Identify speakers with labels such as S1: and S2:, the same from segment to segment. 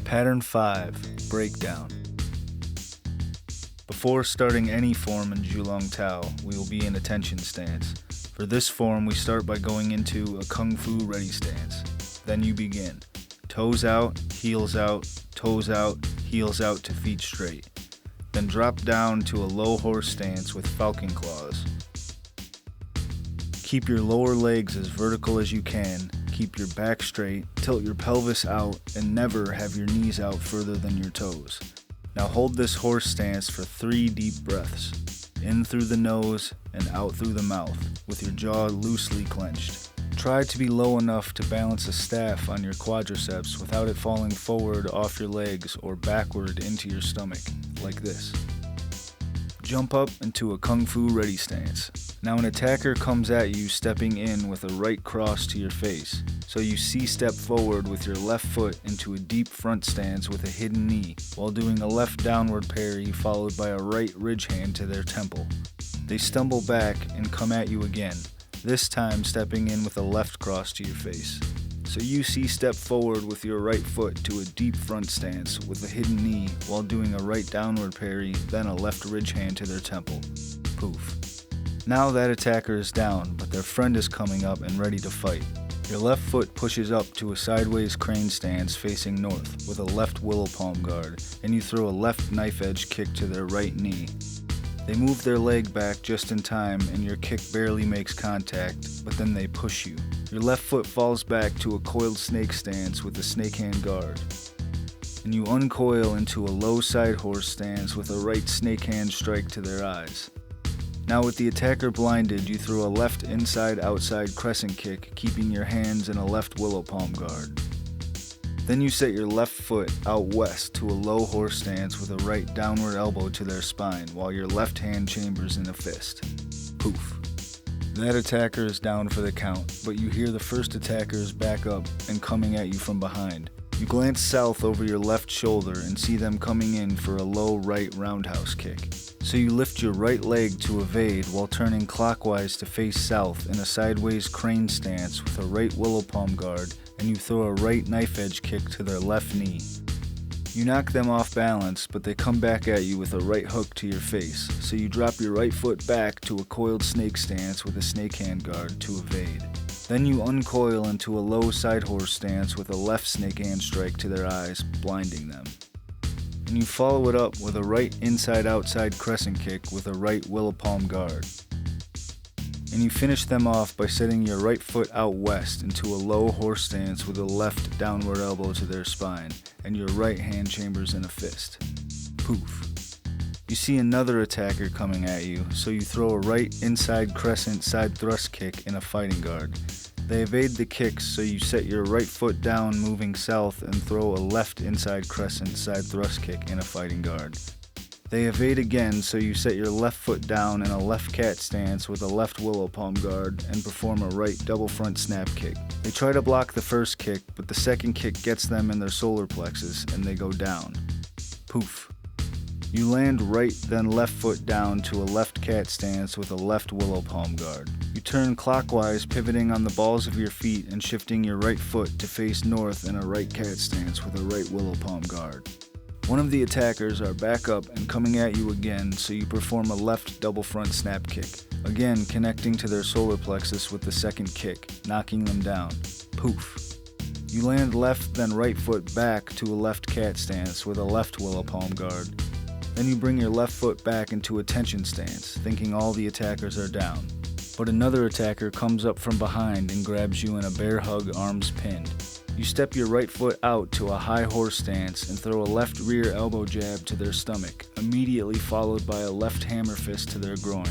S1: Pattern 5, Breakdown. Before starting any form in Jiǔlóng Tao, we will be in attention stance. For this form, we start by going into a Kung Fu ready stance. Then you begin. Toes out, heels out, toes out, heels out to feet straight. Then drop down to a low horse stance with Falcon Claws. Keep your lower legs as vertical as you can. Keep your back straight, tilt your pelvis out, and never have your knees out further than your toes. Now hold this horse stance for 3 deep breaths, in through the nose and out through the mouth, with your jaw loosely clenched. Try to be low enough to balance a staff on your quadriceps without it falling forward off your legs or backward into your stomach, like this. Jump up into a Kung Fu ready stance. Now an attacker comes at you stepping in with a right cross to your face, so you C-step forward with your left foot into a deep front stance with a hidden knee, while doing a left downward parry followed by a right ridge hand to their temple. They stumble back and come at you again, this time stepping in with a left cross to your face. So you C-step forward with your right foot to a deep front stance with a hidden knee while doing a right downward parry, then a left ridge hand to their temple. Poof. Now that attacker is down, but their friend is coming up and ready to fight. Your left foot pushes up to a sideways crane stance facing north with a left willow palm guard, and you throw a left knife edge kick to their right knee. They move their leg back just in time and your kick barely makes contact, but then they push you. Your left foot falls back to a coiled snake stance with a snake hand guard, and you uncoil into a low side horse stance with a right snake hand strike to their eyes. Now with the attacker blinded, you throw a left inside-outside crescent kick, keeping your hands in a left willow palm guard. Then you set your left foot out west to a low horse stance with a right downward elbow to their spine, while your left hand chambers in a fist. Poof. That attacker is down for the count, but you hear the first attackers back up and coming at you from behind. You glance south over your left shoulder and see them coming in for a low right roundhouse kick. So you lift your right leg to evade while turning clockwise to face south in a sideways crane stance with a right willow palm guard, and you throw a right knife edge kick to their left knee. You knock them off balance, but they come back at you with a right hook to your face, so you drop your right foot back to a coiled snake stance with a snake hand guard to evade. Then you uncoil into a low side horse stance with a left snake hand strike to their eyes, blinding them. And you follow it up with a right inside-outside crescent kick with a right willow palm guard. And you finish them off by setting your right foot out west into a low horse stance with a left downward elbow to their spine, and your right hand chambers in a fist. Poof. You see another attacker coming at you, so you throw a right inside crescent side thrust kick in a fighting guard. They evade the kicks, so you set your right foot down moving south and throw a left inside crescent side thrust kick in a fighting guard. They evade again, so you set your left foot down in a left cat stance with a left willow palm guard and perform a right double front snap kick. They try to block the first kick, but the second kick gets them in their solar plexus and they go down. Poof. You land right then left foot down to a left cat stance with a left willow palm guard. You turn clockwise, pivoting on the balls of your feet and shifting your right foot to face north in a right cat stance with a right willow palm guard. One of the attackers are back up and coming at you again, so you perform a left double front snap kick, again connecting to their solar plexus with the second kick, knocking them down. Poof. You land left then right foot back to a left cat stance with a left willow palm guard. Then you bring your left foot back into a tension stance, thinking all the attackers are down. But another attacker comes up from behind and grabs you in a bear hug, arms pinned. You step your right foot out to a high horse stance and throw a left rear elbow jab to their stomach, immediately followed by a left hammer fist to their groin.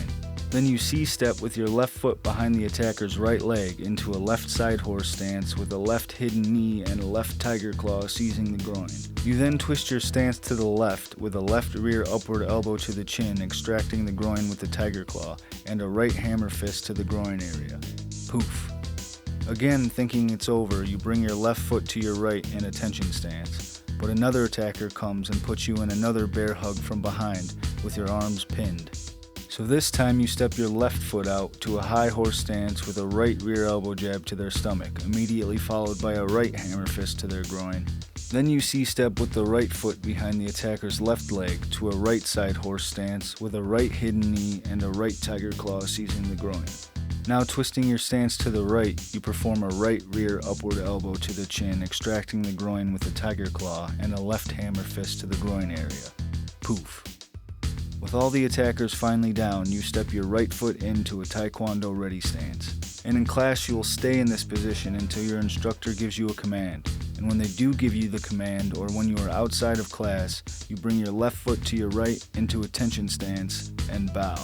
S1: Then you C-step with your left foot behind the attacker's right leg into a left side horse stance with a left hidden knee and a left tiger claw seizing the groin. You then twist your stance to the left with a left rear upward elbow to the chin, extracting the groin with the tiger claw, and a right hammer fist to the groin area. Poof. Again, thinking it's over, you bring your left foot to your right in a tension stance, but another attacker comes and puts you in another bear hug from behind with your arms pinned. So this time you step your left foot out to a high horse stance with a right rear elbow jab to their stomach, immediately followed by a right hammer fist to their groin. Then you C-step with the right foot behind the attacker's left leg to a right side horse stance with a right hidden knee and a right tiger claw seizing the groin. Now twisting your stance to the right, you perform a right rear upward elbow to the chin, extracting the groin with a tiger claw and a left hammer fist to the groin area. Poof. With all the attackers finally down, you step your right foot into a Taekwondo ready stance. And in class, you will stay in this position until your instructor gives you a command. And when they do give you the command, or when you are outside of class, you bring your left foot to your right into a tension stance and bow.